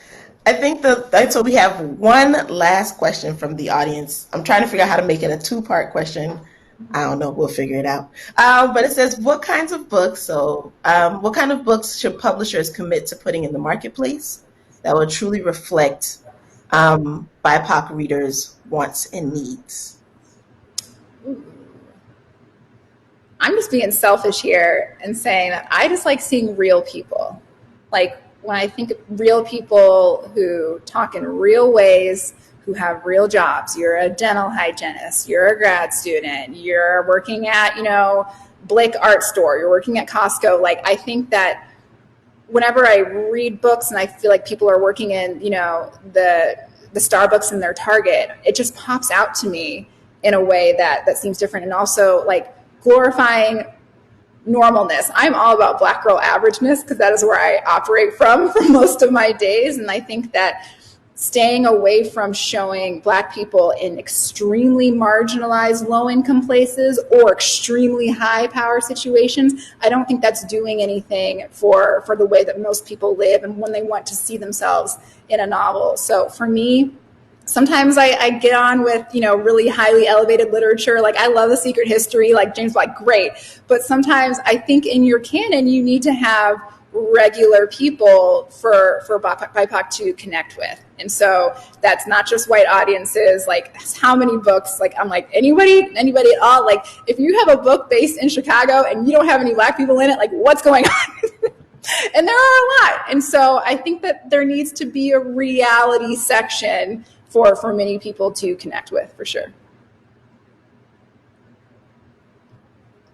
I think so we have one last question from the audience. I'm trying to figure out how to make it a two-part question. I don't know. We'll figure it out. But it says, what kind of books should publishers commit to putting in the marketplace that will truly reflect BIPOC readers' wants and needs? I'm just being selfish here and saying that I just like seeing real people. Like, when I think of real people who talk in real ways, who have real jobs, you're a dental hygienist, you're a grad student, you're working at, Blick Art Store, you're working at Costco. Like, I think that whenever I read books and I feel like people are working in, the Starbucks in their Target, it just pops out to me in a way that seems different. And also like glorifying normalness. I'm all about Black girl averageness because that is where I operate from for most of my days. And I think that staying away from showing Black people in extremely marginalized low-income places or extremely high power situations, I don't think that's doing anything for the way that most people live and when they want to see themselves in a novel. So for me, sometimes I get on with, really highly elevated literature. Like I love The Secret History, like James Black, great. But sometimes I think in your canon, you need to have regular people for BIPOC to connect with. And so that's not just white audiences. Like how many books, like I'm like, anybody at all? Like if you have a book based in Chicago and you don't have any Black people in it, like what's going on? And there are a lot. And so I think that there needs to be a reality section for many people to connect with, for sure.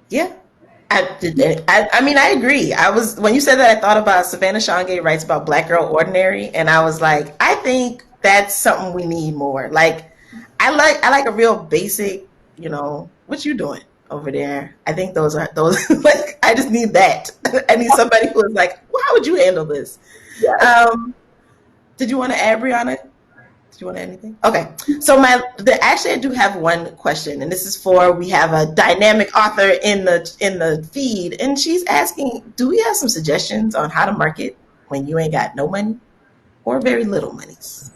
Yeah. I mean, I agree. When you said that, I thought about Savannah Shangay writes about Black Girl Ordinary, and I was like, I think that's something we need more. Like, I like a real basic, what you doing over there? I think those like, I just need that. I need somebody who is like, well, how would you handle this? Yes. Did you want to add, Brianna? Do you want anything? Okay. So actually I do have one question, and this is we have a dynamic author in the feed, and she's asking, do we have some suggestions on how to market when you ain't got no money or very little monies?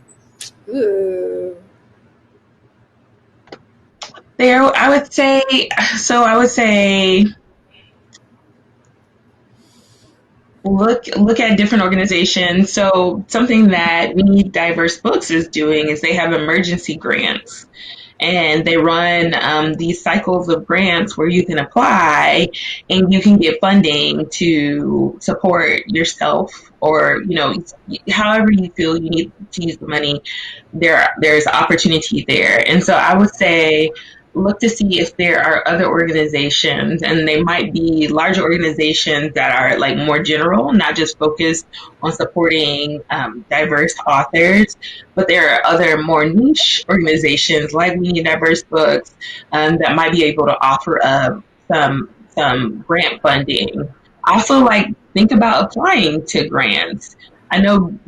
Ooh. I would say look at different organizations. So something that We Need Diverse Books is doing is they have emergency grants, and they run these cycles of grants where you can apply and you can get funding to support yourself, or however you feel you need to use the money. There's opportunity there. And so I would say look to see if there are other organizations, and they might be larger organizations that are like more general, not just focused on supporting diverse authors, but there are other more niche organizations like We Need Diverse Books that might be able to offer up some grant funding. Also, like, think about applying to grants. I know,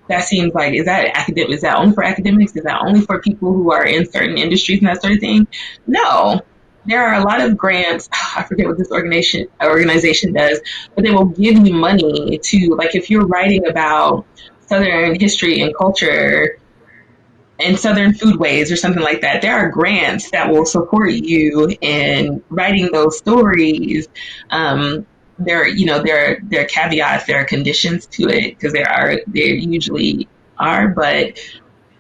that seems like, is that only for academics? Is that only for people who are in certain industries and that sort of thing? No. There are a lot of grants. I forget what this organization does, but they will give you money to, like, if you're writing about Southern history and culture and Southern foodways or something like that, there are grants that will support you in writing those stories. There are caveats, there are conditions to it, because there usually are, but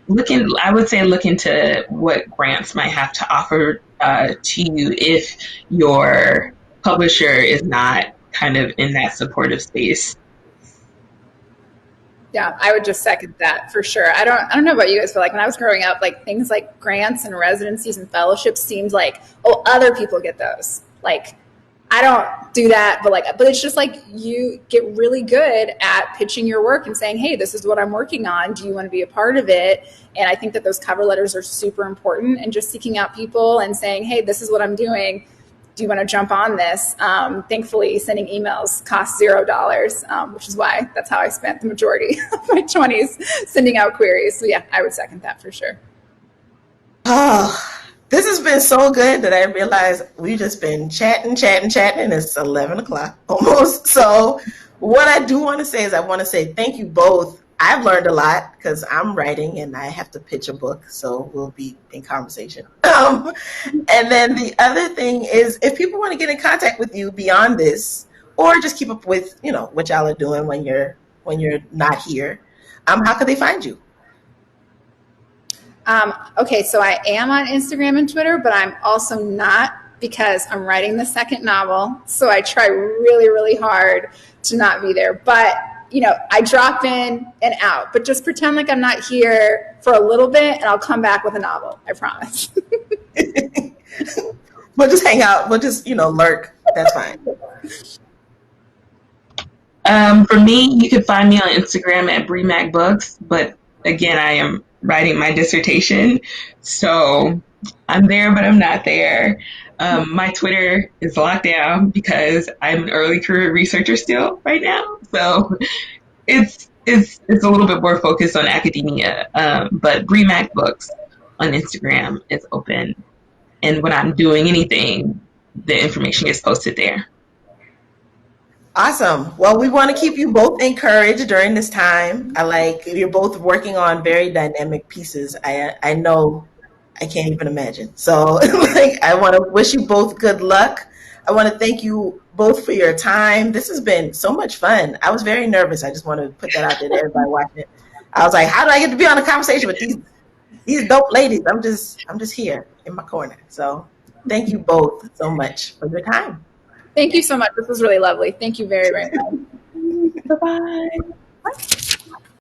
I would say look into what grants might have to offer to you if your publisher is not kind of in that supportive space. Yeah, I would just second that for sure. I don't know about you guys, but like when I was growing up, like things like grants and residencies and fellowships seemed like, oh, other people get those. Like I don't do that, but it's just like you get really good at pitching your work and saying, hey, this is what I'm working on. Do you want to be a part of it? And I think that those cover letters are super important, and just seeking out people and saying, hey, this is what I'm doing. Do you want to jump on this? Thankfully, sending emails costs $0, which is why that's how I spent the majority of my 20s, sending out queries. So yeah, I would second that for sure. Oh, this has been so good that I realized we've just been chatting, and it's 11 o'clock almost. So what I do want to say is I want to say thank you both. I've learned a lot because I'm writing and I have to pitch a book, so we'll be in conversation. And then the other thing is, if people want to get in contact with you beyond this, or just keep up with what y'all are doing when you're not here, how can they find you? Okay, so I am on Instagram and Twitter, but I'm also not, because I'm writing the second novel. So I try really, really hard to not be there. But I drop in and out, but just pretend like I'm not here for a little bit, and I'll come back with a novel. I promise. We'll just hang out. We'll just, lurk. That's fine. For me, you can find me on Instagram at BreMacBooks, but again, I am writing my dissertation, so I'm there, but I'm not there. My Twitter is locked down because I'm an early career researcher still right now, so it's a little bit more focused on academia. But BreMacBooks on Instagram is open, and when I'm doing anything, the information gets posted there. Awesome. Well, we want to keep you both encouraged during this time. I like you're both working on very dynamic pieces. I know I can't even imagine. So like I want to wish you both good luck. I want to thank you both for your time. This has been so much fun. I was very nervous. I just want to put that out there to everybody watching it. I was like, how do I get to be on a conversation with these dope ladies? I'm just here in my corner. So thank you both so much for your time. Thank you so much. This was really lovely. Thank you very, very much. Bye-bye.